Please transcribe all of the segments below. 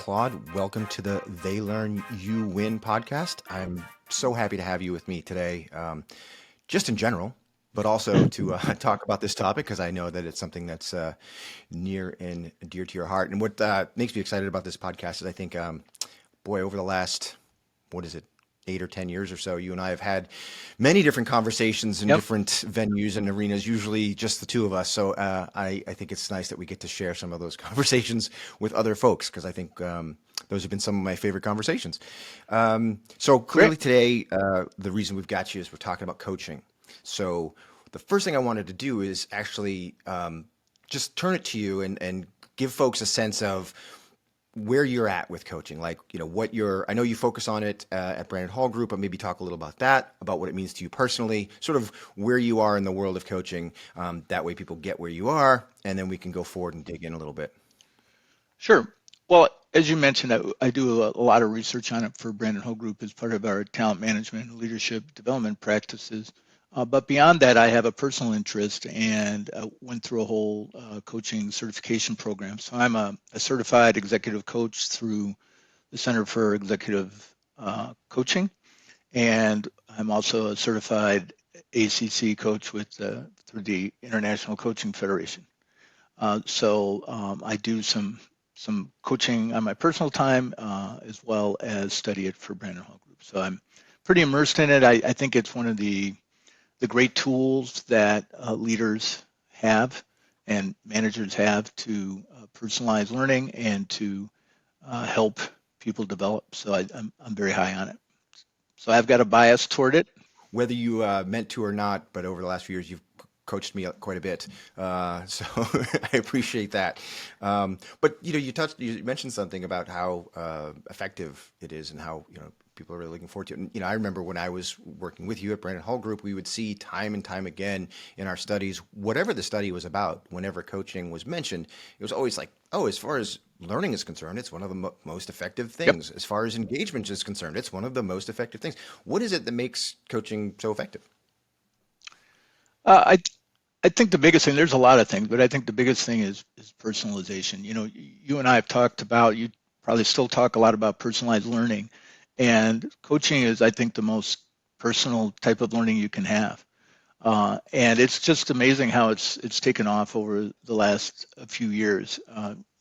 Claude. Welcome to the They Learn You Win podcast. I'm so happy to have you with me today, just in general, but also to talk about this topic because I know that it's something that's near and dear to your heart. And what makes me excited about this podcast is I think, boy, over the last, what is it, 8 or 10 years or so, you and I have had many different conversations in Yep. different venues and arenas, usually just the two of us. So I think it's nice that we get to share some of those conversations with other folks because I think those have been some of my favorite conversations. So clearly Great. today, the reason we've got you is we're talking about coaching. So the first thing I wanted to do is actually just turn it to you and give folks a sense of where you're at with coaching, like, what I know you focus on it at Brandon Hall Group, but maybe talk a little about that, about what it means to you personally, sort of where you are in the world of coaching. That way people get where you are, and then we can go forward and dig in a little bit. Sure. Well, as you mentioned, I do a lot of research on it for Brandon Hall Group as part of our talent management and leadership development practices. But beyond that, I have a personal interest and went through a whole coaching certification program. So I'm a certified executive coach through the Center for Executive Coaching, and I'm also a certified ACC coach through the International Coaching Federation. So I do some coaching on my personal time as well as study it for Brandon Hall Group. So I'm pretty immersed in it. I think it's one of the great tools that leaders have and managers have to personalize learning and to help people develop. So I'm very high on it. So I've got a bias toward it. Whether you meant to or not, but over the last few years, you've coached me quite a bit, so I appreciate that. But you mentioned something about how effective it is, and how people are really looking forward to it. And I remember when I was working with you at Brandon Hall Group, we would see time and time again in our studies, whatever the study was about, whenever coaching was mentioned, it was always like, oh, as far as learning is concerned, it's one of the most effective Yep. things. As far as engagement is concerned, it's one of the most effective things. What is it that makes coaching so effective? Uh, I I think the biggest thing, there's a lot of things, but I think the biggest thing is personalization. You and I have talked about, you probably still talk a lot about personalized learning, and coaching is, I think, the most personal type of learning you can have. And it's just amazing how it's taken off over the last few years.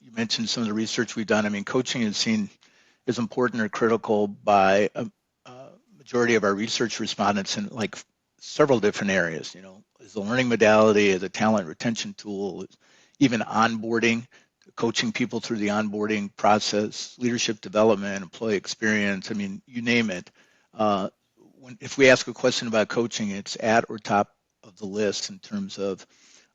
You mentioned some of the research we've done. I mean, coaching is seen as important or critical by a majority of our research respondents in like several different areas. As a learning modality, as a talent retention tool, even onboarding, coaching people through the onboarding process, leadership development, employee experience. I mean, you name it. Uh, if we ask a question about coaching, it's at or top of the list in terms of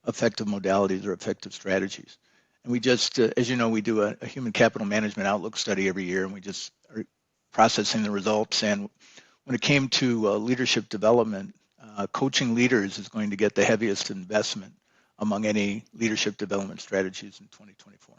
effective modalities or effective strategies. And we just, as you know, we do a human capital management outlook study every year, and we just are processing the results. And when it came to leadership development, coaching leaders is going to get the heaviest investment among any leadership development strategies in 2024.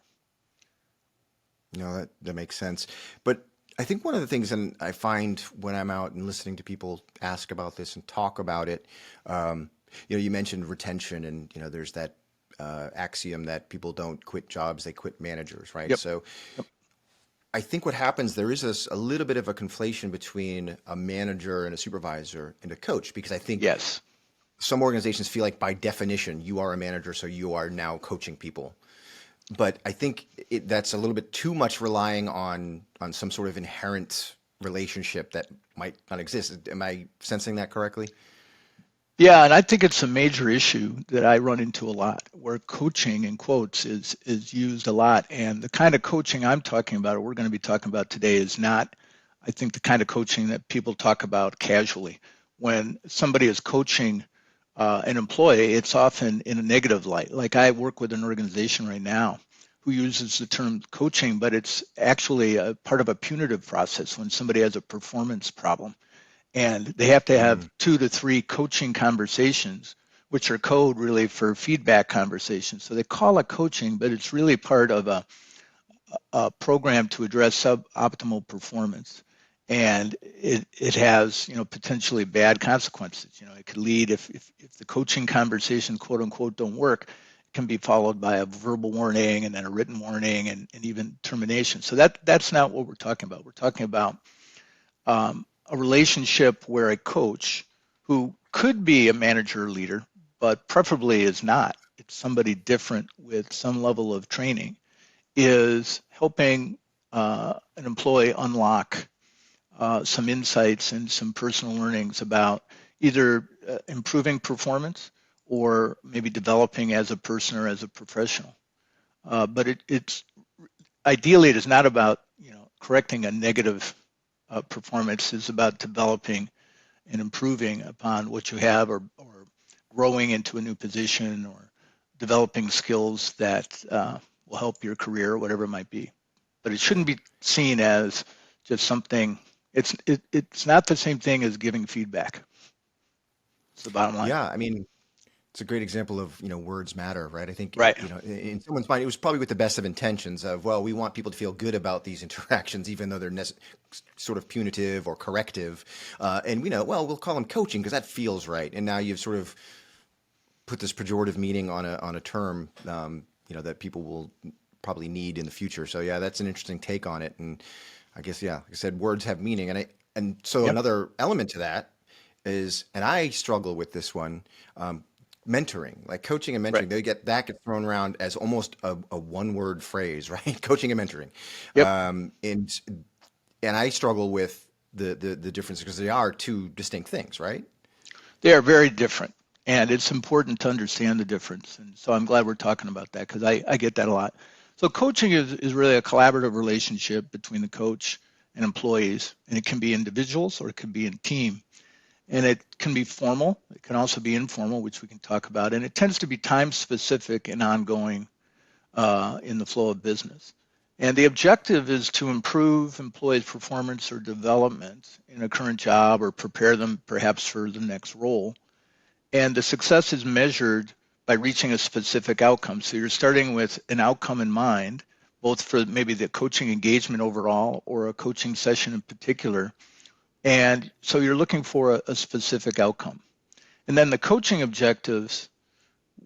No, that makes sense. But I think one of the things, and I find when I'm out and listening to people ask about this and talk about it, um, you mentioned retention, and there's that axiom that people don't quit jobs, they quit managers, right? Yep. So Yep. I think what happens there is a little bit of a conflation between a manager and a supervisor and a coach, because I think Yes. some organizations feel like by definition you are a manager, so you are now coaching people. But I think that's a little bit too much relying on some sort of inherent relationship that might not exist. Am I sensing that correctly? Yeah, and I think it's a major issue that I run into a lot, where coaching in quotes is used a lot. And the kind of coaching I'm talking about, or we're going to be talking about today, is not, I think, the kind of coaching that people talk about casually. When somebody is coaching an employee, it's often in a negative light. Like I work with an organization right now who uses the term coaching, but it's actually a part of a punitive process when somebody has a performance problem, and they have to have Mm, 2 to 3 coaching conversations, which are code really for feedback conversations. So they call it coaching, but it's really part of a program to address suboptimal performance. And it has, potentially bad consequences. It could lead, if the coaching conversations, quote unquote, don't work, can be followed by a verbal warning and then a written warning and even termination. So that's not what we're talking about. We're talking about a relationship where a coach who could be a manager or leader, but preferably is not, it's somebody different with some level of training, is helping an employee unlock some insights and some personal learnings about either improving performance or maybe developing as a person or as a professional. But it's ideally, it is not about correcting a negative performance. It's about developing and improving upon what you have, or growing into a new position, or developing skills that will help your career, whatever it might be. But it shouldn't be seen as just something. It's not the same thing as giving feedback. It's the bottom line. Yeah, I mean, it's a great example of, words matter, right? I think, Right. in someone's mind, it was probably with the best of intentions of, well, we want people to feel good about these interactions, even though they're sort of punitive or corrective. And we know, well, we'll call them coaching because that feels right. And now you've sort of put this pejorative meaning on a term, that people will probably need in the future. So yeah, that's an interesting take on it. And I guess, yeah, like I said, words have meaning. And so Yep. another element to that is, and I struggle with this one, mentoring, like coaching and Right. mentoring, that gets thrown around as almost a one word phrase, right? Coaching and mentoring. Yep. And I struggle with the difference because they are two distinct things, right? They are very different, and it's important to understand the difference. And so I'm glad we're talking about that because I get that a lot. So coaching is really a collaborative relationship between the coach and employees, and it can be individuals or it can be in team. And it can be formal. It can also be informal, which we can talk about. And it tends to be time specific and ongoing in the flow of business. And the objective is to improve employees' performance or development in a current job or prepare them perhaps for the next role. And the success is measured by reaching a specific outcome. So you're starting with an outcome in mind, both for maybe the coaching engagement overall or a coaching session in particular. And so you're looking for a specific outcome. And then the coaching objectives,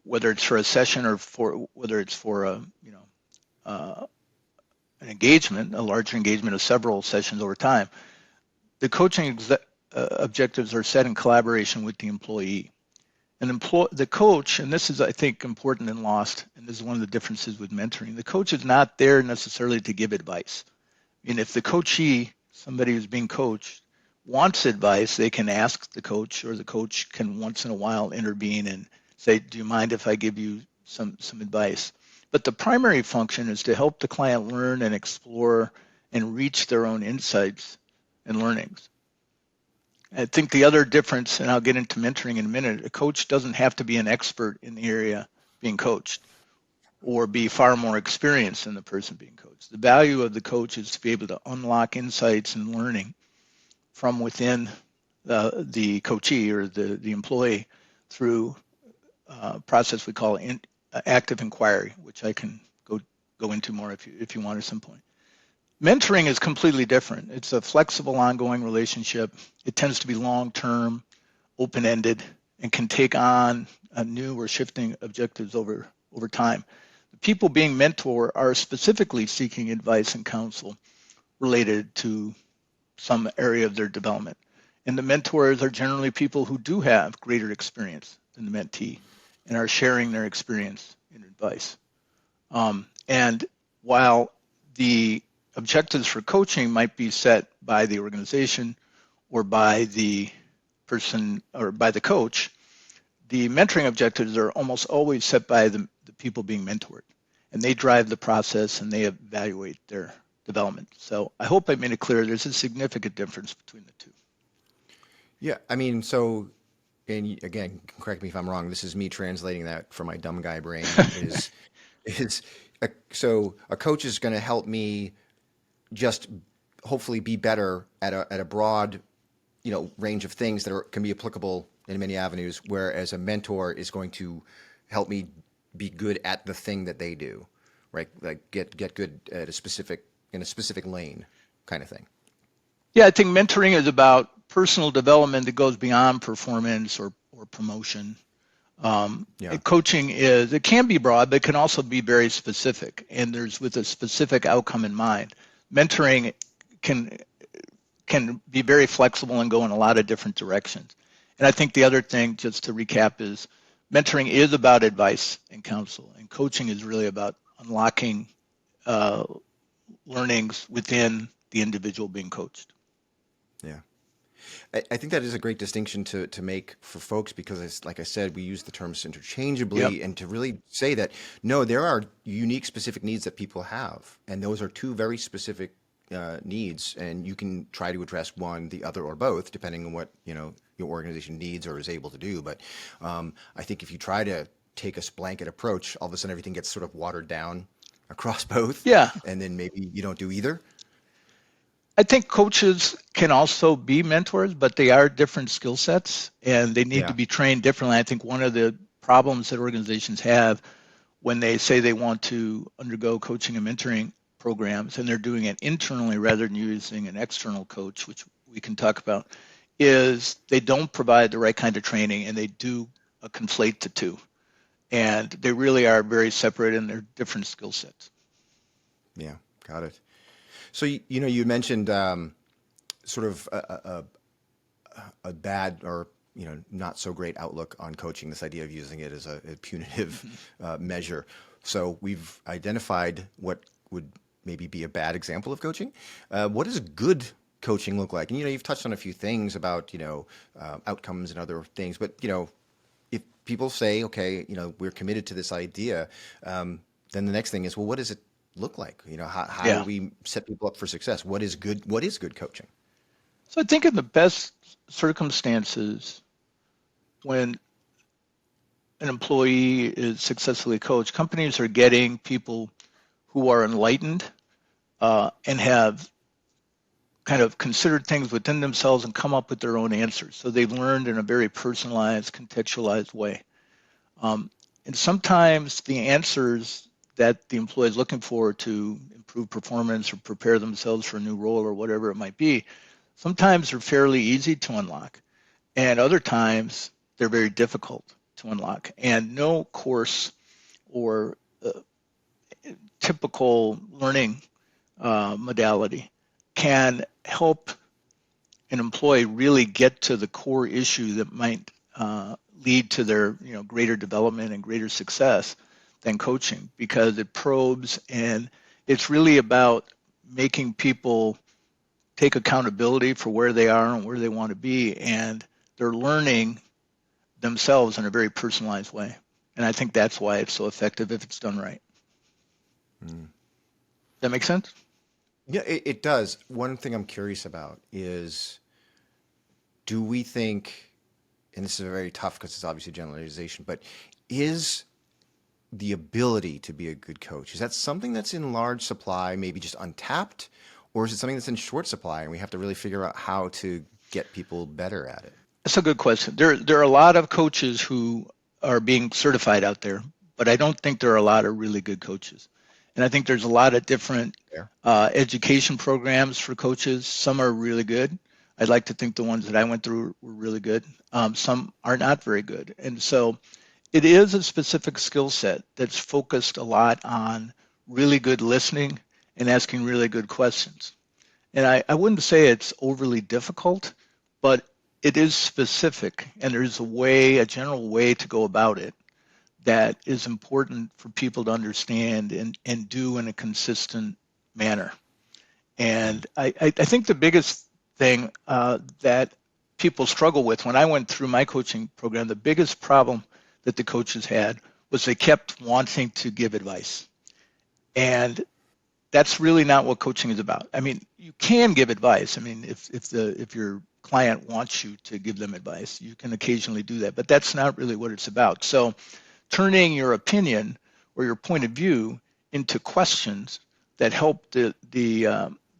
whether it's for a session or whether it's for uh, an engagement, a larger engagement of several sessions over time, the coaching objectives are set in collaboration with the employee. The coach, and this is, I think, important and lost, and this is one of the differences with mentoring, the coach is not there necessarily to give advice. I mean, if the coachee, somebody who's being coached, wants advice, they can ask the coach, or the coach can once in a while intervene and say, do you mind if I give you some advice? But the primary function is to help the client learn and explore and reach their own insights and learnings. I think the other difference, and I'll get into mentoring in a minute, a coach doesn't have to be an expert in the area being coached or be far more experienced than the person being coached. The value of the coach is to be able to unlock insights and learning from within the coachee or the employee through a process we call active inquiry, which I can go into more if you want at some point. Mentoring is completely different. It's a flexible, ongoing relationship. It tends to be long-term, open-ended, and can take on new or shifting objectives over time. The people being mentored are specifically seeking advice and counsel related to some area of their development. And the mentors are generally people who do have greater experience than the mentee and are sharing their experience and advice. And while the objectives for coaching might be set by the organization or by the person or by the coach, the mentoring objectives are almost always set by the people being mentored. And they drive the process and they evaluate their development. So I hope I made it clear there's a significant difference between the two. Yeah, I mean, so, and again, correct me if I'm wrong. This is me translating that from my dumb guy brain. Is so a coach is going to help me just hopefully be better at a broad, range of things that can be applicable in many avenues. Whereas a mentor is going to help me be good at the thing that they do, right? Like get good at in a specific lane, kind of thing. Yeah, I think mentoring is about personal development that goes beyond performance or promotion. Yeah. Coaching it can be broad, but it can also be very specific, and there's with a specific outcome in mind. Mentoring can can be very flexible and go in a lot of different directions. And I think the other thing, just to recap, is mentoring is about advice and counsel, and coaching is really about unlocking uh, learnings within the individual being coached. Yeah. I think that is a great distinction to make for folks because, it's, like I said, we use the terms Yep. interchangeably, and to really say that no, there are unique, specific needs that people have, and those are two very specific needs, and you can try to address one, the other, or both, depending on what your organization needs or is able to do. But I think if you try to take a blanket approach, all of a sudden everything gets sort of watered down across both, Yeah, and then maybe you don't do either. I think coaches can also be mentors, but they are different skill sets and they need to Yeah. be trained differently. I think one of the problems that organizations have when they say they want to undergo coaching and mentoring programs and they're doing it internally rather than using an external coach, which we can talk about, is they don't provide the right kind of training and they do conflate the two. And they really are very separate in their different skill sets. Yeah. Got it. So you mentioned sort of a bad or not so great outlook on coaching. This idea of using it as a punitive measure. So we've identified what would maybe be a bad example of coaching. What does good coaching look like? And you've touched on a few things about outcomes and other things, but if people say, okay, we're committed to this idea, then the next thing is, well, what does it look like? How do Yeah. we set people up for success? What is good? What is good coaching? So I think in the best circumstances, when an employee is successfully coached, companies are getting people who are enlightened and have kind of considered things within themselves and come up with their own answers. So they've learned in a very personalized, contextualized way. Um, and sometimes the answers that the employee is looking for to improve performance or prepare themselves for a new role or whatever it might be, sometimes they're fairly easy to unlock. And other times they're very difficult to unlock. And no course or typical learning modality can help an employee really get to the core issue that might lead to their greater development and greater success than coaching, because it probes and it's really about making people take accountability for where they are and where they want to be, and they're learning themselves in a very personalized way. And I think that's why it's so effective if it's done right. Mm. Does that make sense? Yeah, it does. One thing I'm curious about is, do we think, and this is very tough because it's obviously generalization, but is the ability to be a good coach, is that something that's in large supply, maybe just untapped, or is it something that's in short supply and we have to really figure out how to get people better at it? That's a good question. There are a lot of coaches who are being certified out there, but I don't think there are a lot of really good coaches. And I think there's a lot of different There. education programs for coaches. Some are really good. I'd like to think the ones that I went through were really good. Some are not very good. And so it is a specific skill set that's focused a lot on really good listening and asking really good questions. And I wouldn't say it's overly difficult, but it is specific, and there's a general way to go about it that is important for people to understand and do in a consistent manner. And I think the biggest thing that people struggle with when I went through my coaching program, the biggest problem that the coaches had was they kept wanting to give advice. And that's really not what coaching is about. I mean, you can give advice. I mean, if your client wants you to give them advice, you can occasionally do that, but that's not really what it's about. So turning your opinion or your point of view into questions that help the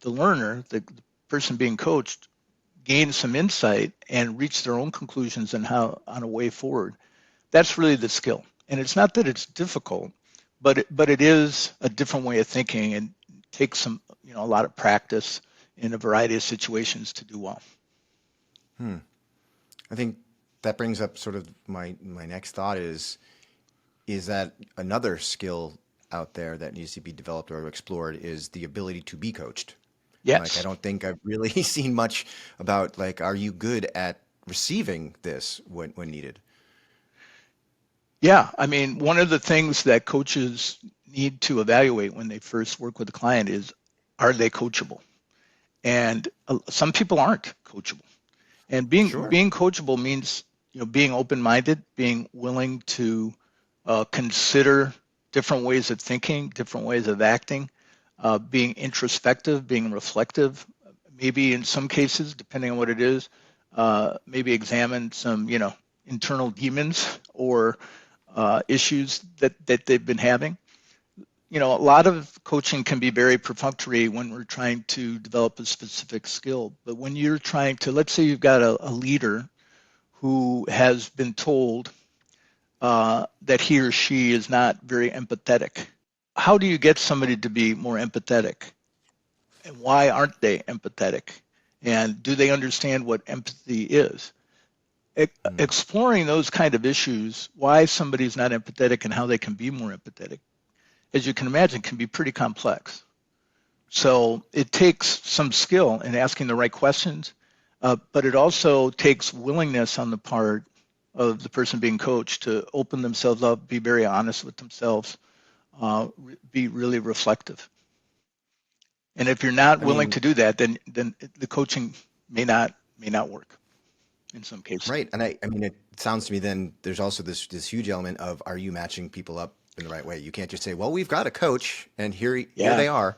learner, the person being coached, gain some insight and reach their own conclusions and how on a way forward. That's really the skill. And it's not that it's difficult, but it is a different way of thinking and takes a lot of practice in a variety of situations to do well. Hmm. I think that brings up sort of my next thought is that another skill out there that needs to be developed or explored is the ability to be coached. Like, I Yes. don't think I've really seen much about, like, are you good at receiving this when needed? Yeah. I mean, one of the things that coaches need to evaluate when they first work with a client is, are they coachable? And some people aren't coachable. And Sure. being coachable means, being open-minded, being willing to consider different ways of thinking, different ways of acting, being introspective, being reflective. Maybe in some cases, depending on what it is, maybe examine some, internal demons or issues that they've been having. A lot of coaching can be very perfunctory when we're trying to develop a specific skill. But when you're trying to, let's say you've got a leader who has been told that he or she is not very empathetic. How do you get somebody to be more empathetic? And why aren't they empathetic? And do they understand what empathy is? Mm. Exploring those kind of issues, why somebody's not empathetic and how they can be more empathetic, as you can imagine, can be pretty complex. So it takes some skill in asking the right questions, but it also takes willingness on the part of the person being coached to open themselves up, be very honest with themselves, be really reflective. And if you're not I willing mean, to do that, then the coaching may not work in some cases. right. And I mean, it sounds to me then there's also this huge element of, are you matching people up in the right way? You can't just say, well, we've got a coach and here Yeah, they are.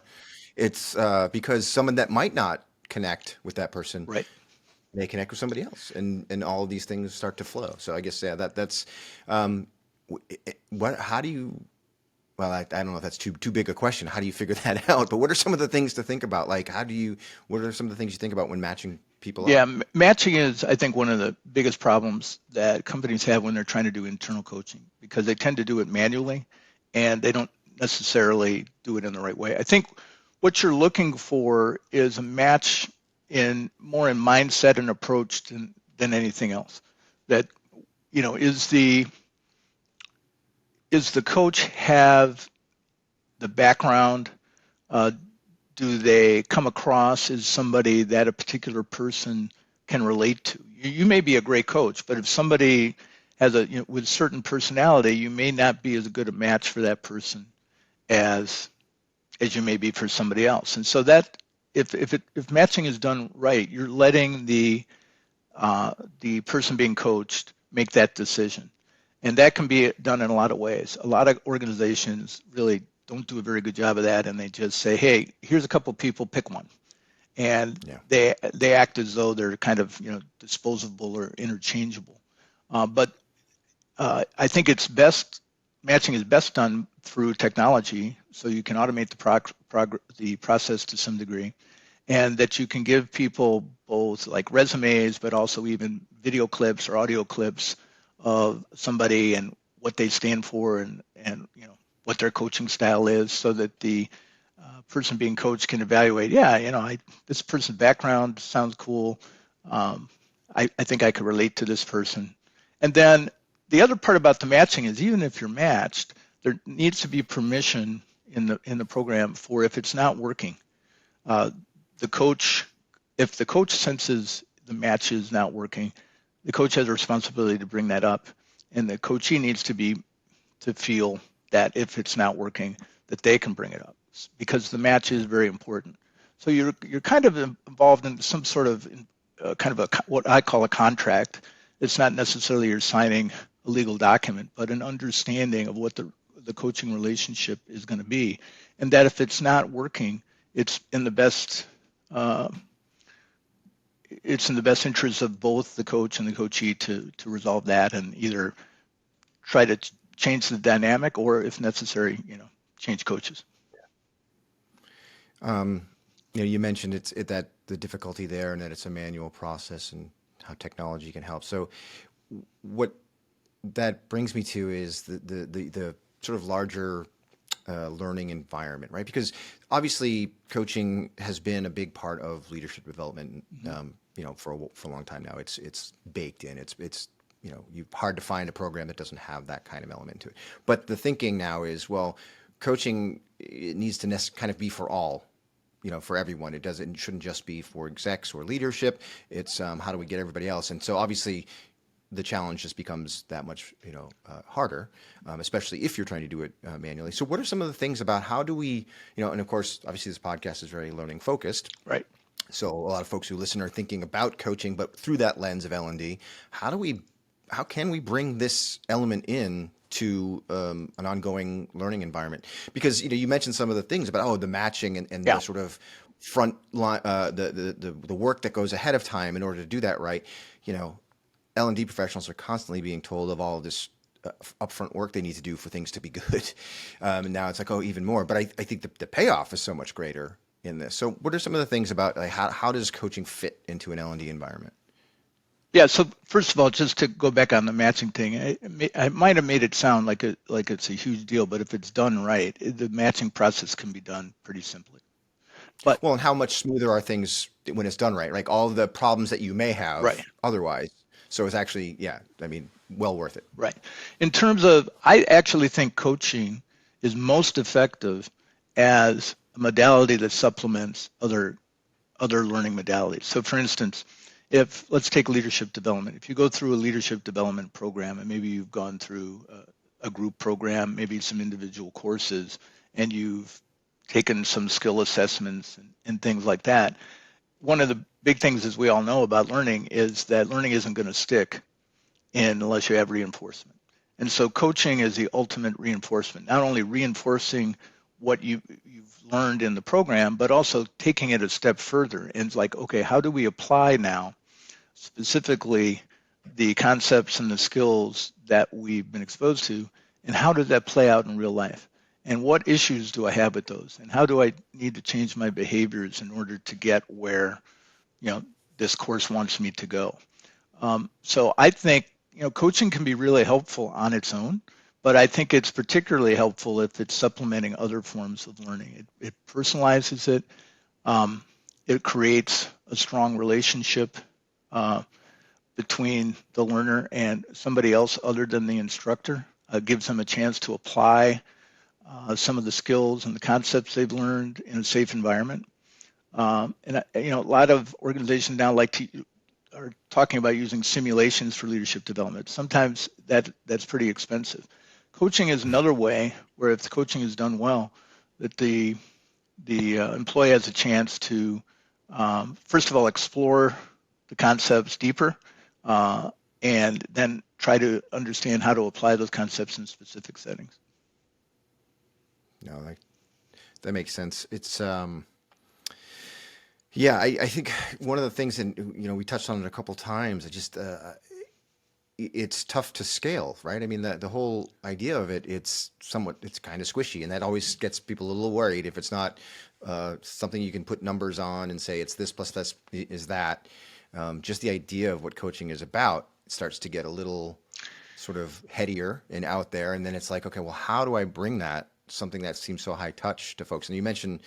It's because someone that might not connect with that person right. may connect with somebody else, and all of these things start to flow. So I guess, yeah, that's um, what. How do you? Well, I don't know if that's too big a question. How do you figure that out? But what are some of the things to think about? Like, how do you? What are some of the things you think about when matching people Yeah, up? matching is, I think, one of the biggest problems that companies have when they're trying to do internal coaching because they tend to do it manually and they don't necessarily do it in the right way. I think what you're looking for is a match in more in mindset and approach than anything else. That, is the coach have the background? Uh, do they come across as somebody that a particular person can relate to? You may be a great coach, but if somebody has with certain personality, you may not be as good a match for that person as you may be for somebody else. And so that if matching is done right, you're letting the person being coached make that decision. And that can be done in a lot of ways. A lot of organizations really don't do a very good job of that, and they just say, "Hey, here's a couple of people, pick one," and Yeah. they act as though they're kind of disposable or interchangeable. But I think it's best matching is best done through technology, so you can automate the process to some degree, and that you can give people both like resumes, but also even video clips or audio clips of somebody and what they stand for and what their coaching style is, so that the person being coached can evaluate. Yeah, this person's background sounds cool. Um, I think I could relate to this person. And then the other part about the matching is even if you're matched, there needs to be permission in the program for if it's not working. Uh, the coach, if the coach senses the match is not working, the coach has a responsibility to bring that up, and the coachee needs to feel that if it's not working, that they can bring it up because the match is very important. So you're kind of involved in some sort of kind of what I call a contract. It's not necessarily you're signing a legal document, but an understanding of what the coaching relationship is going to be, and that if it's not working, it's in the best uh, it's in the best interest of both the coach and the coachee to resolve that and either try to change the dynamic or, if necessary, change coaches. Um, you mentioned that the difficulty there, and that it's a manual process, and how technology can help. So, what that brings me to is the sort of larger learning environment, right? Because obviously coaching has been a big part of leadership development, Mm-hmm. for a long time now. It's baked in. It's you hard to find a program that doesn't have that kind of element to it. But the thinking now is, well, coaching, it needs to kind of be for all, for everyone. It shouldn't just be for execs or leadership. It's how do we get everybody else? And so obviously the challenge just becomes that much, harder, especially if you're trying to do it manually. So what are some of the things about how do we, and of course, obviously this podcast is very learning focused. Right. So a lot of folks who listen are thinking about coaching, but through that lens of L&D, how can we bring this element in to an ongoing learning environment? Because you mentioned some of the things about the matching and Yeah. the sort of front line, the work that goes ahead of time in order to do that right. L&D professionals are constantly being told of all of this upfront work they need to do for things to be good, and now it's like even more. But I think the payoff is so much greater in this. So what are some of the things about how does coaching fit into an L&D environment? Yeah. So first of all, just to go back on the matching thing, I might have made it sound like it's a huge deal, but if it's done right, the matching process can be done pretty simply. But Well, and how much smoother are things when it's done right? Like all the problems that you may right. have otherwise. So it's actually, well worth it. Right. In terms of, I actually think coaching is most effective as a modality that supplements other learning modalities. So for instance, if let's take leadership development. If you go through a leadership development program and maybe you've gone through a group program, maybe some individual courses, and you've taken some skill assessments and things like that, one of the big things, as we all know about learning, is that learning isn't going to stick unless you have reinforcement. And so coaching is the ultimate reinforcement, not only reinforcing what you've learned in the program, but also taking it a step further. And it's like, okay, how do we apply now specifically the concepts and the skills that we've been exposed to, and how does that play out in real life? And what issues do I have with those? And how do I need to change my behaviors in order to get where, this course wants me to go? So I think coaching can be really helpful on its own, but I think it's particularly helpful if it's supplementing other forms of learning. It personalizes it. It creates a strong relationship between the learner and somebody else other than the instructor. Gives them a chance to apply some of the skills and the concepts they've learned in a safe environment. And a lot of organizations now are talking about using simulations for leadership development. Sometimes that's pretty expensive. Coaching is another way where if the coaching is done well, that the employee has a chance to first of all explore the concepts deeper, and then try to understand how to apply those concepts in specific settings. No, that makes sense. It's yeah, I think one of the things, and we touched on it a couple times. It's tough to scale, right? I mean, the whole idea of it's kind of squishy, and that always gets people a little worried if it's not something you can put numbers on and say it's this plus this is that. Just the idea of what coaching is about starts to get a little sort of headier and out there, and then it's like, okay, well, how do I bring something that seems so high touch to folks? And you mentioned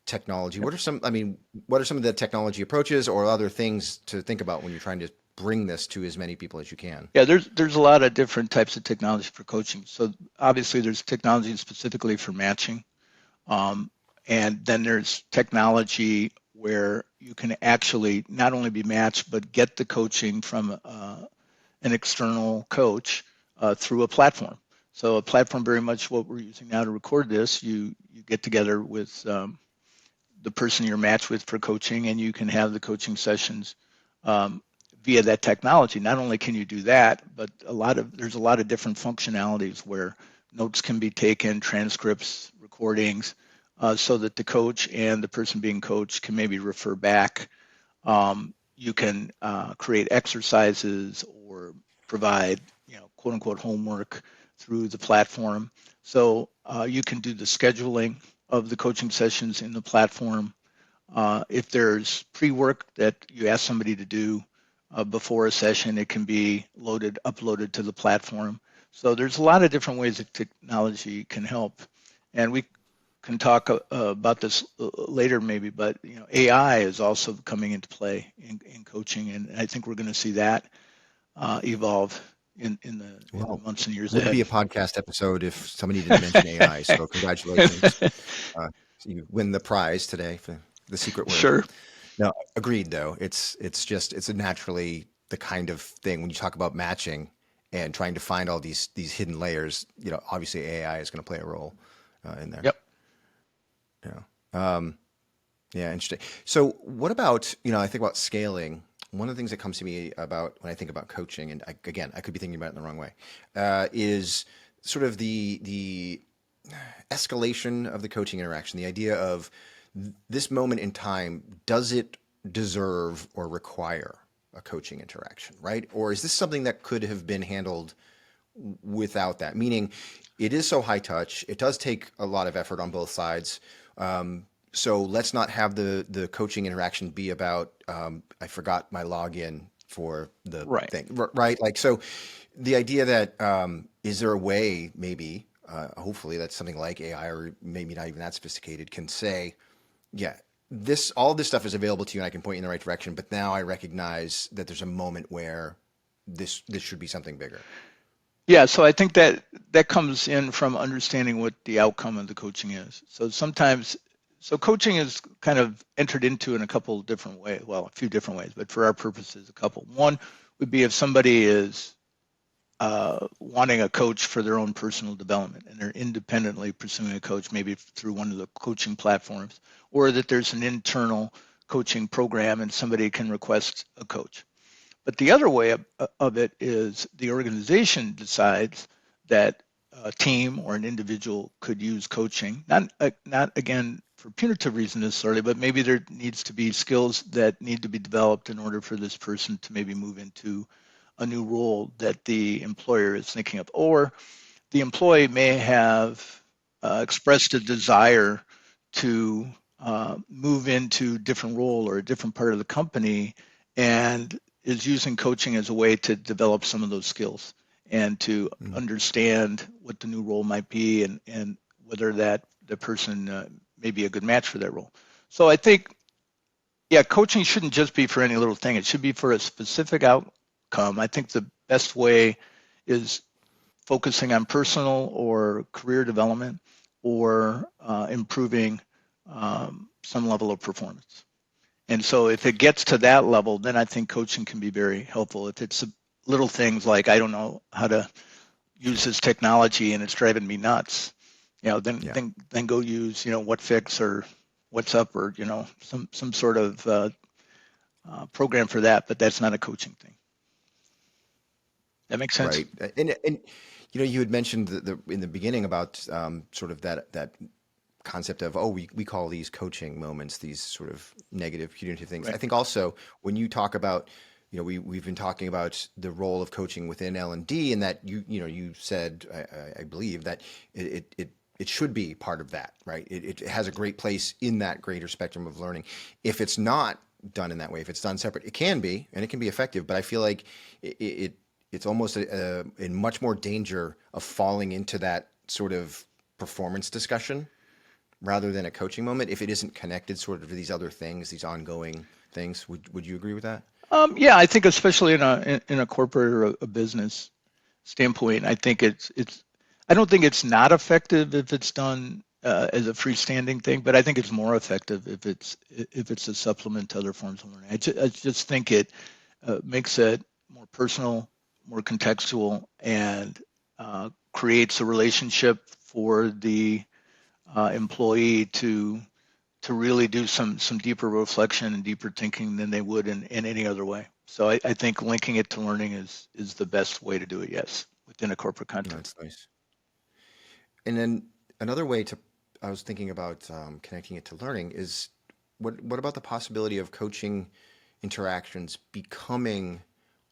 technology. What are some of the technology approaches or other things to think about when you're trying to bring this to as many people as you can? Yeah, there's a lot of different types of technology for coaching. So obviously there's technology specifically for matching. And then there's technology where you can actually not only be matched, but get the coaching from an external coach through a platform. So a platform, very much what we're using now to record this, you get together with the person you're matched with for coaching, and you can have the coaching sessions via that technology. Not only can you do that, but there's a lot of different functionalities where notes can be taken, transcripts, recordings, so that the coach and the person being coached can maybe refer back. You can create exercises or provide, quote unquote homework through the platform. So you can do the scheduling of the coaching sessions in the platform. If there's pre-work that you ask somebody to do before a session, it can be uploaded to the platform. So there's a lot of different ways that technology can help. And we can talk about this later maybe, but AI is also coming into play in coaching, and I think we're going to see that evolve in the Well, months and years would be ahead. a podcast episode if somebody didn't mention AI. So congratulations. You win the prize today for the secret word. Sure. No, agreed though. It's a naturally the kind of thing when you talk about matching and trying to find all these hidden layers, obviously AI is going to play a role in there. Yep. Yeah. Yeah, interesting. So what about, I think about scaling. One of the things that comes to me about when I think about coaching, and again, I could be thinking about it in the wrong way, is sort of the escalation of the coaching interaction. The idea of this moment in time, does it deserve or require a coaching interaction, right? Or is this something that could have been handled without that? Meaning, it is so high touch. It does take a lot of effort on both sides. So let's not have the coaching interaction be about I forgot my login for the Right. thing, right? Like so, the idea that is there a way maybe hopefully that something like AI or maybe not even that sophisticated can say, yeah, all this stuff is available to you and I can point you in the right direction, but now I recognize that there's a moment where this should be something bigger. Yeah, so I think that comes in from understanding what the outcome of the coaching is. So coaching is kind of entered into in a couple of different ways, well, a few different ways, but for our purposes, a couple. One would be if somebody is wanting a coach for their own personal development and they're independently pursuing a coach, maybe through one of the coaching platforms, or that there's an internal coaching program and somebody can request a coach. But the other way of it is the organization decides that a team or an individual could use coaching, not again for punitive reasons necessarily, but maybe there needs to be skills that need to be developed in order for this person to maybe move into a new role that the employer is thinking of, or the employee may have expressed a desire to move into a different role or a different part of the company and is using coaching as a way to develop some of those skills and to Mm. understand what the new role might be and whether that the person may be a good match for that role. So I think, yeah, coaching shouldn't just be for any little thing. It should be for a specific outcome. I think the best way is focusing on personal or career development or improving some level of performance. And so if it gets to that level, then I think coaching can be very helpful. If it's little things like, I don't know how to use this technology and it's driving me nuts, then Yeah. then go use, what fix or what's up or, some sort of program for that, but that's not a coaching thing. That makes sense? Right. And you had mentioned in the beginning about sort of that concept of, oh, we call these coaching moments, these sort of negative punitive things. I Right. think also when you talk about, we've been talking about the role of coaching within L&D, and that you said, I believe that it should be part of that, right? It has a great place in that greater spectrum of learning. If it's not done in that way, if it's done separate, it can be, and it can be effective, but I feel like it's almost in much more danger of falling into that sort of performance discussion rather than a coaching moment if it isn't connected sort of to these other things, these ongoing things. Would you agree with that? Yeah, I think especially in a corporate or a business standpoint, I think I don't think it's not effective if it's done as a freestanding thing, but I think it's more effective if it's a supplement to other forms of learning. I just think it makes it more personal, more contextual, and creates a relationship for the employee to really do some deeper reflection and deeper thinking than they would in any other way. So I think linking it to learning is the best way to do it, yes, within a corporate No, context. that's nice. And then another way I was thinking about connecting it to learning is what about the possibility of coaching interactions becoming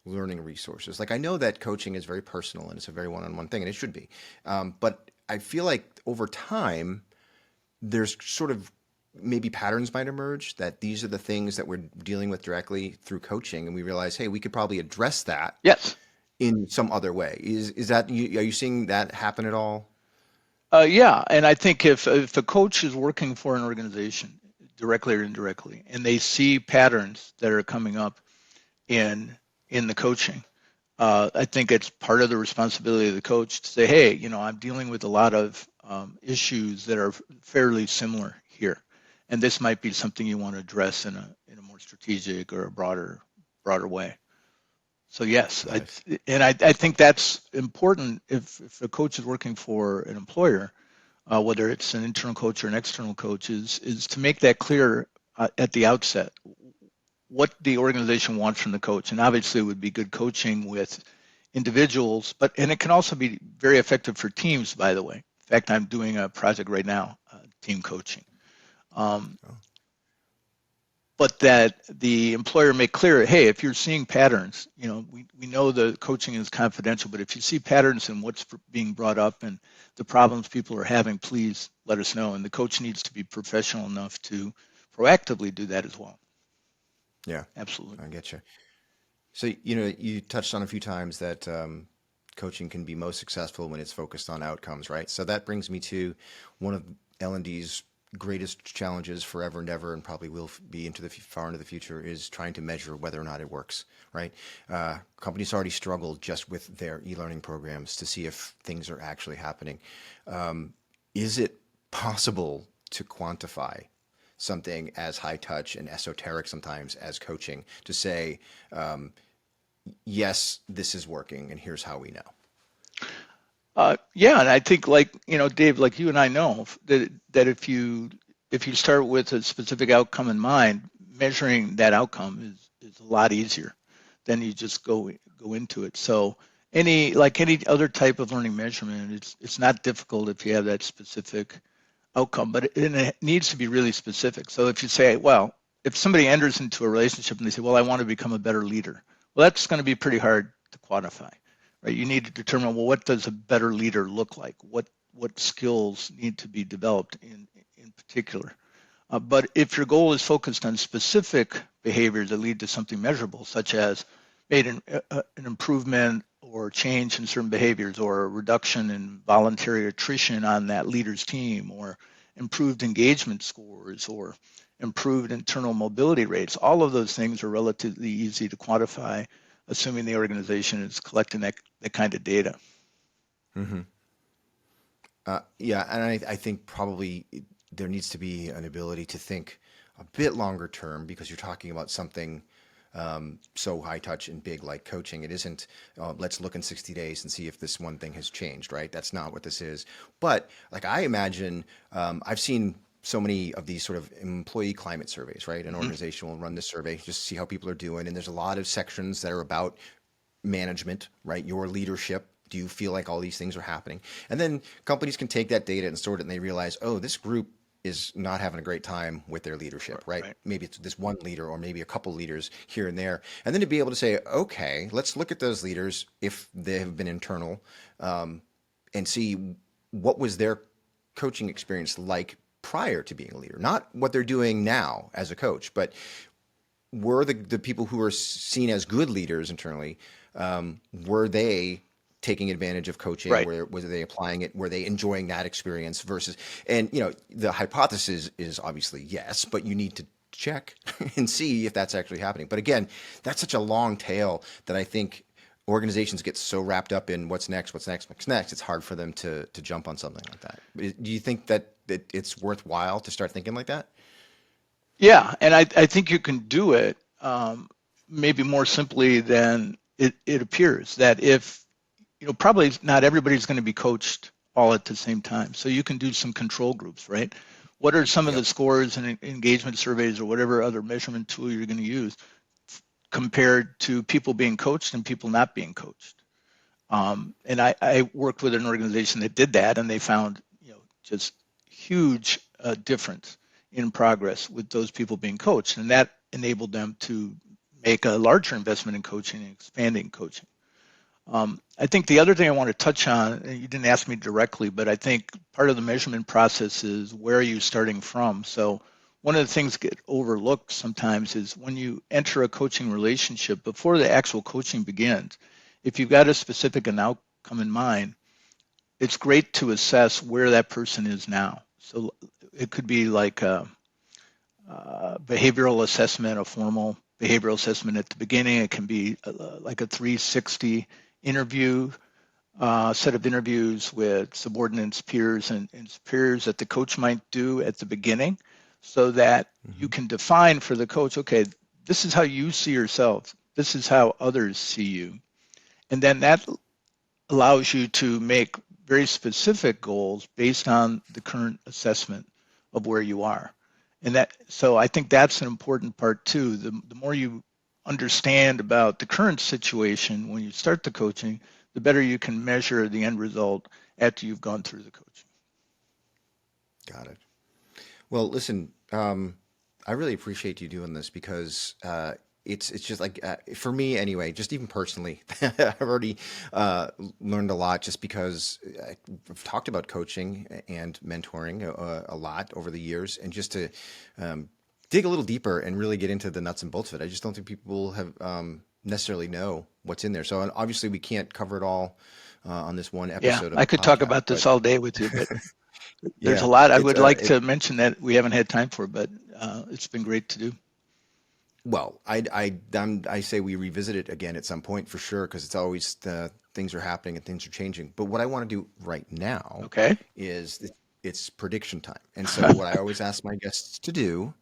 learning resources? Like I know that coaching is very personal and it's a very one-on-one thing, and it should be. But I feel like over time, there's sort of maybe patterns might emerge that these are the things that we're dealing with directly through coaching, and we realize, hey, we could probably address that Yes. in some other way. Is that are you seeing that happen at all? Yeah, and I think if a coach is working for an organization directly or indirectly, and they see patterns that are coming up in in the coaching, I think it's part of the responsibility of the coach to say, hey, I'm dealing with a lot of issues that are fairly similar here, and this might be something you want to address in a more strategic or a broader way. So yes, Got it. I think that's important if a coach is working for an employer, whether it's an internal coach or an external coach, is to make that clear at the outset what the organization wants from the coach. And obviously, it would be good coaching with individuals, and it can also be very effective for teams. By the way, in fact, I'm doing a project right now, team coaching. Um, Oh, but that the employer make clear, hey, if you're seeing patterns, we know the coaching is confidential, but if you see patterns in what's being brought up and the problems people are having, please let us know. And the coach needs to be professional enough to proactively do that as well. yeah, Absolutely. I get you. So, you touched on a few times that coaching can be most successful when it's focused on outcomes, right? So that brings me to one of L&D's greatest challenges forever and ever, and probably will be into the far into the future, is trying to measure whether or not it works, right? Companies already struggle just with their e-learning programs to see if things are actually happening. Is it possible to quantify something as high touch and esoteric sometimes as coaching to say, yes, this is working, and here's how we know? Yeah, and I think, like Dave, like you and I know that if you start with a specific outcome in mind, measuring that outcome is a lot easier than you just go into it. So any other type of learning measurement, it's not difficult if you have that specific outcome, but it needs to be really specific. So if you say, well, if somebody enters into a relationship and they say, well, I want to become a better leader, well, that's going to be pretty hard to quantify, right? You need to determine, well, what does a better leader look like? What skills need to be developed in particular? But if your goal is focused on specific behaviors that lead to something measurable, such as made an improvement or change in certain behaviors, or a reduction in voluntary attrition on that leader's team, or improved engagement scores, or improved internal mobility rates, all of those things are relatively easy to quantify, assuming the organization is collecting that kind of data. Hmm. Yeah, and I think probably there needs to be an ability to think a bit longer term, because you're talking about something so high touch and big like coaching. It isn't, let's look in 60 days and see if this one thing has changed, right? That's not what this is. But like I imagine, I've seen so many of these sort of employee climate surveys, right? An Mhm. organization will run this survey just to see how people are doing. And there's a lot of sections that are about management, right? Your leadership. Do you feel like all these things are happening? And then companies can take that data and sort it, and they realize, oh, this group is not having a great time with their leadership, right? Right. Maybe it's this one leader or maybe a couple leaders here and there. And then to be able to say, okay, let's look at those leaders if they have been internal, and see what was their coaching experience like prior to being a leader. Not what they're doing now as a coach, but were the people who are seen as good leaders internally, were they taking advantage of coaching? Right. Were they applying it? Were they enjoying that experience versus? And the hypothesis is obviously yes, but you need to check and see if that's actually happening. But again, that's such a long tail that I think organizations get so wrapped up in what's next, what's next, what's next. It's hard for them to jump on something like that. Do you think that it's worthwhile to start thinking like that? Yeah, and I think you can do it, maybe more simply than it appears. That if, probably not everybody's going to be coached all at the same time. So you can do some control groups, right? What are some of the Yep. scores and engagement surveys or whatever other measurement tool you're going to use compared to people being coached and people not being coached? And I worked with an organization that did that, and they found, just huge difference in progress with those people being coached, and that enabled them to make a larger investment in coaching and expanding coaching. I think the other thing I want to touch on, and you didn't ask me directly, but I think part of the measurement process is where are you starting from? So one of the things that get overlooked sometimes is when you enter a coaching relationship, before the actual coaching begins, if you've got a specific and outcome in mind, it's great to assess where that person is now. So it could be like a behavioral assessment, a formal behavioral assessment at the beginning. It can be like a 360 interview, set of interviews with subordinates, peers, and superiors that the coach might do at the beginning, so that you Hmm. can define for the coach, okay, this is how you see yourself, this is how others see you. And then that allows you to make very specific goals based on the current assessment of where you are. And that, so I think that's an important part too. The more you understand about the current situation when you start the coaching, the better you can measure the end result after you've gone through the coaching. Got it. Well, listen, I really appreciate you doing this because it's just like for me anyway, just even personally, I've already learned a lot just because I've talked about coaching and mentoring a lot over the years, and just to dig a little deeper and really get into the nuts and bolts of it. I just don't think people have necessarily know what's in there. So obviously we can't cover it all on this one Yeah, episode of I the could talk podcast, about but this all day with you, but there's a yeah, lot I it's would like to mention that we haven't had time for, but it's been great to do. well, I say we revisit it again at some point for sure because it's always things are happening and things are changing. But what I want to do right now Okay. is it's prediction time. And so what I always ask my guests to do,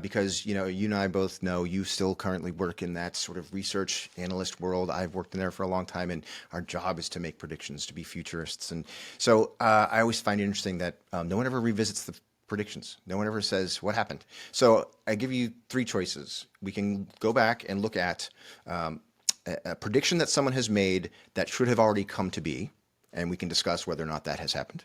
because you and I both know you still currently work in that sort of research analyst world. I've worked in there for a long time, and our job is to make predictions, to be futurists. And so I always find it interesting that no one ever revisits the predictions. No one ever says what happened. So I give you three choices. We can go back and look at a prediction that someone has made that should have already come to be, and we can discuss whether or not that has happened.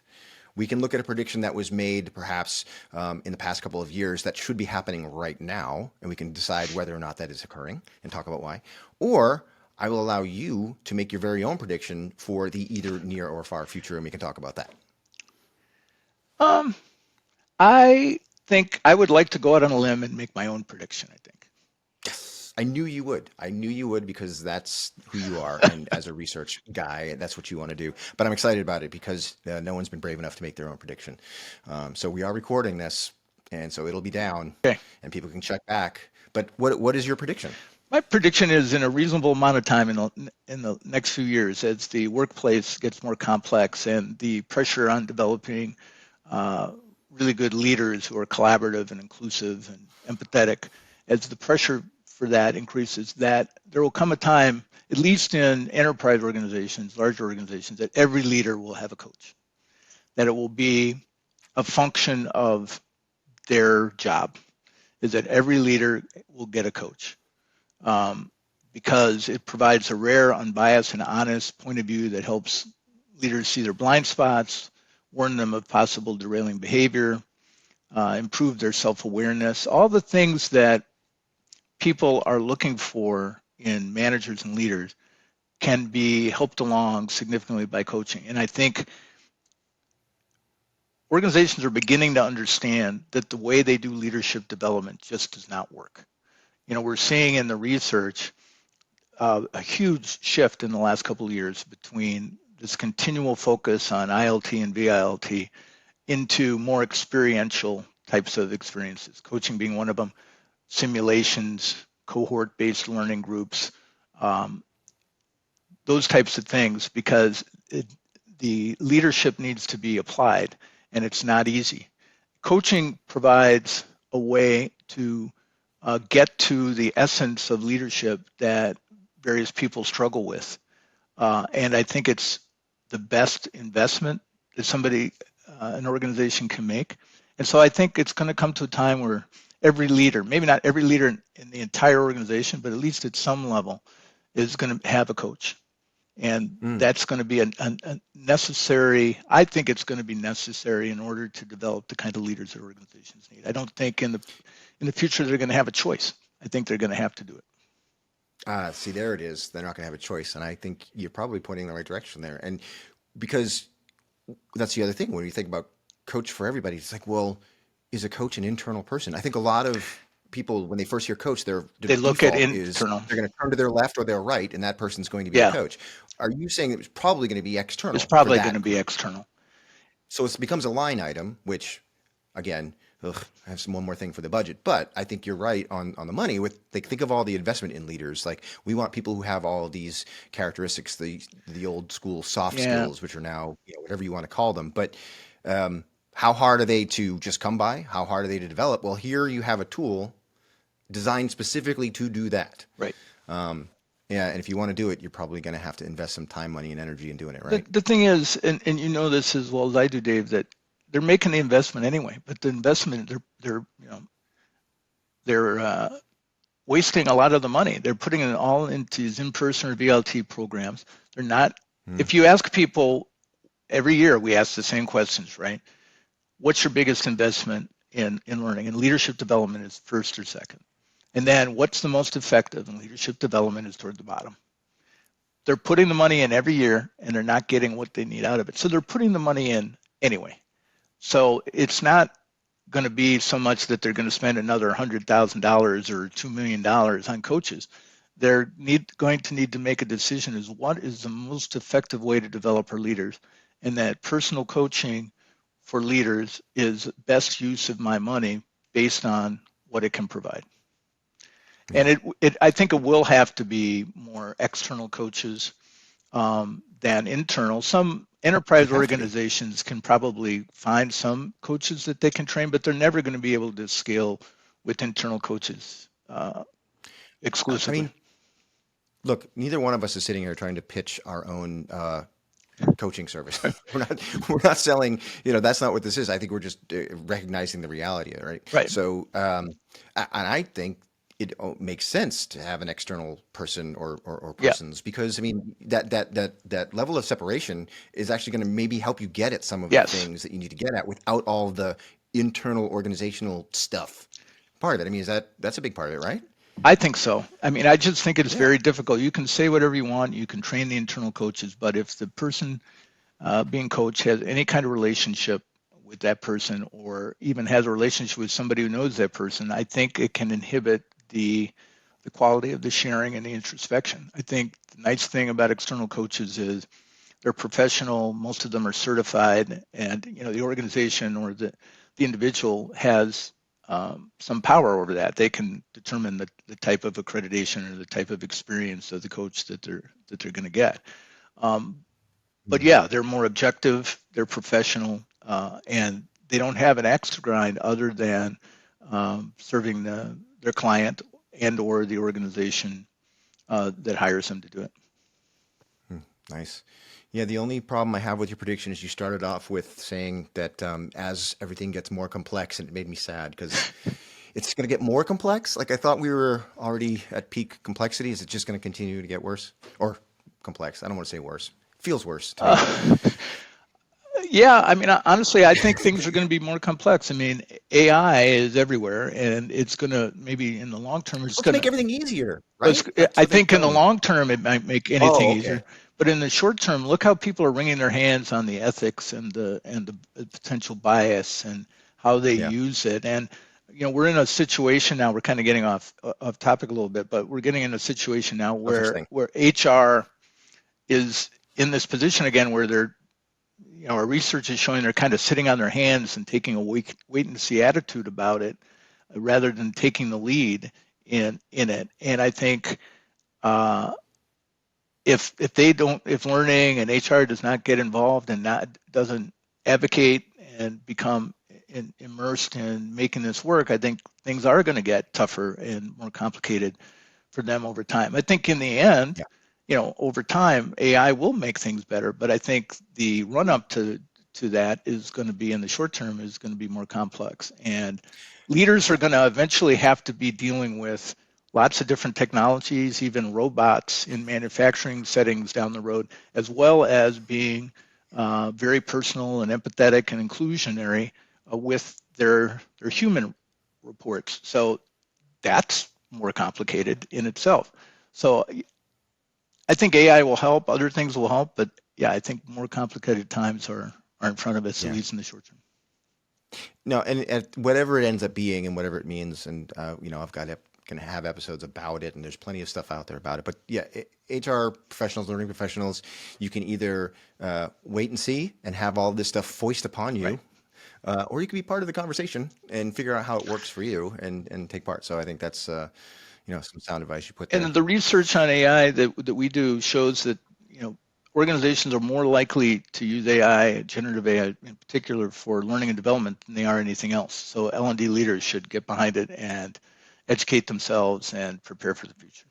We can look at a prediction that was made perhaps in the past couple of years that should be happening right now, and we can decide whether or not that is occurring and talk about why. Or I will allow you to make your very own prediction for the either near or far future, and we can talk about that. Um, I think I would like to go out on a limb and make my own prediction, I think. Yes, I knew you would. I knew you would because that's who you are, and as a research guy, that's what you want to do. But I'm excited about it because no one's been brave enough to make their own prediction. So we are recording this, and so it'll be down, Okay. and people can check back. But what is your prediction? My prediction is in a reasonable amount of time in the next few years, as the workplace gets more complex and the pressure on developing uh, really good leaders who are collaborative and inclusive and empathetic, as the pressure for that increases, that there will come a time, at least in enterprise organizations, larger organizations, that every leader will have a coach, that it will be a function of their job, is that every leader will get a coach. Um, because it provides a rare, unbiased, and honest point of view that helps leaders see their blind spots, warn them of possible derailing behavior, improve their self-awareness, all the things that people are looking for in managers and leaders can be helped along significantly by coaching. And I think organizations are beginning to understand that the way they do leadership development just does not work. We're seeing in the research a huge shift in the last couple of years between this continual focus on ILT and VILT into more experiential types of experiences, coaching being one of them, simulations, cohort-based learning groups, um, those types of things, because the leadership needs to be applied, and it's not easy. Coaching provides a way to get to the essence of leadership that various people struggle with. And I think it's the best investment that an organization can make. And so I think it's going to come to a time where every leader, maybe not every leader in the entire organization, but at least at some level, is going to have a coach. And Mm. that's going to be a necessary, I think it's going to be necessary in order to develop the kind of leaders that organizations need. I don't think in the future they're going to have a choice. I think they're going to have to do it. See, there it is. They're not going to have a choice, and I think you're probably pointing in the right direction there. And because that's the other thing when you think about coach for everybody, it's like, well, is a coach an internal person? I think a lot of people, when they first hear coach, their They look at default is internal. they're going to turn to their left or their right, and that person's going to be the Yeah, coach. Are you saying it's probably going to be it's external for probably going to that be group? external. So it becomes a line item, which, again, ugh, I have some one more thing for the budget. But I think you're right on the money. With like, think of all the investment in leaders. Like we want people who have all of these characteristics, the old school soft Yeah. skills, which are now whatever you want to call them. But how hard are they to just come by? How hard are they to develop? Well, here you have a tool designed specifically to do that. Right. Yeah, and if you want to do it, you're probably going to have to invest some time, money, and energy in doing it, The right? the thing is, and you know this as well as I do, Dave, that they're making the investment anyway, but the investment they're wasting a lot of the money. They're putting it all into these in-person or VLT programs. They're not. Hmm. If you ask people every year, we ask the same questions, right? What's your biggest investment in learning? And leadership development is first or second. And then what's the most effective? And leadership development is toward the bottom. They're putting the money in every year and they're not getting what they need out of it. So they're putting the money in anyway. So it's not going to be so much that they're going to spend another $100,000 or $2 million on coaches. They're going to need to make a decision as what is the most effective way to develop our leaders, and that personal coaching for leaders is best use of my money based on what it can provide. And Yeah, I think it will have to be more external coaches than internal. Some it'd enterprise have to be. organizations can probably find some coaches that they can train, but they're never going to be able to scale with internal coaches I exclusively. mean, look, neither one of us is sitting here trying to pitch our own coaching service. We're not selling. That's not what this is. I think we're just recognizing the reality, right? Right. So, and I think it makes sense to have an external person or Yeah. persons because I mean that level of separation is actually going to maybe help you get at some of the Yes. things that you need to get at without all the internal organizational stuff. Part of it. I mean, that's a big part of it, right? I think so. I mean, I just think it's Yeah. very difficult. You can say whatever you want, you can train the internal coaches, but if the person being coached has any kind of relationship with that person or even has a relationship with somebody who knows that person, I think it can inhibit the quality of the sharing and the introspection. I think the nice thing about external coaches is they're professional, most of them are certified, and the organization or the individual has some power over that. They can determine the type of accreditation or the type of experience of the coach that they're going to get. Um, but Hmm. yeah, they're more objective, they're professional, and they don't have an axe to grind other than serving their client and or the organization that hires them to do it. Hmm. Nice. Yeah, the only problem I have with your prediction is you started off with saying that as everything gets more complex, and it made me sad because it's going to get more complex. Like I thought we were already at peak complexity. Is it just going to continue to get worse or complex? I don't want to say worse. Feels worse to me. Uh, yeah, I mean, honestly, I think things are going to be more complex. I mean, AI is everywhere, and it's going to maybe in the long term, It's supposed to make everything easier, right? That's I what they're think in the telling me. long term, it might make anything Oh, okay. easier. But in the short term, look how people are wringing their hands on the ethics and the potential bias and how they Yeah, use it. And we're in a situation now. We're kind of getting off topic a little bit, but we're getting in a situation now no such where thing. HR is in this position again, where they're our research is showing they're kind of sitting on their hands and taking a wait and see attitude about it, rather than taking the lead in it. And I think uh, if learning and HR does not get involved and doesn't advocate and become immersed in making this work, I think things are going to get tougher and more complicated for them over time. I think in the end, Yeah, over time, AI will make things better, but I think the run up to that is going to be in the short term is going to be more complex. And leaders are yeah, going to eventually have to be dealing with lots of different technologies, even robots in manufacturing settings down the road, as well as being very personal and empathetic and inclusionary with their human reports. So that's more complicated in itself. So I think AI will help, other things will help, but yeah, I think more complicated times are in front of us, at yeah. least in the short term. No, and whatever it ends up being and whatever it means, and I've got going to have episodes about it, and there's plenty of stuff out there about it. But yeah, HR professionals, learning professionals, you can either wait and see and have all this stuff foist upon Right. you, or you could be part of the conversation and figure out how it works for you and take part. So I think that's some sound advice you put And there. then the research on AI that we do shows that organizations are more likely to use AI, generative AI in particular, for learning and development than they are anything else. So L&D leaders should get behind it and educate themselves and prepare for the future.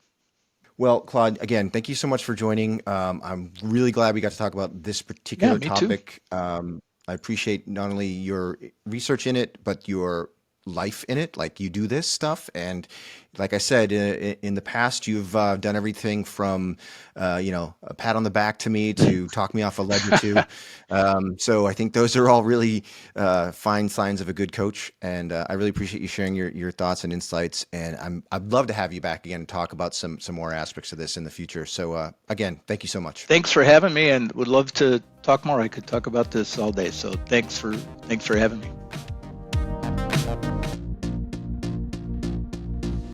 Well, Claude, again, thank you so much for joining. I'm really glad we got to talk about this Yeah, particular me too. topic. I appreciate not only your research in it, but your life in it. Like you do this stuff, and like I said, in the past, you've done everything from, a pat on the back to me to talk me off a ledge or two. So I think those are all really fine signs of a good coach, and I really appreciate you sharing your thoughts and insights. And I'd love to have you back again and talk about some more aspects of this in the future. So again, thank you so much. Thanks for having me, and would love to talk more. I could talk about this all day. So thanks for having me.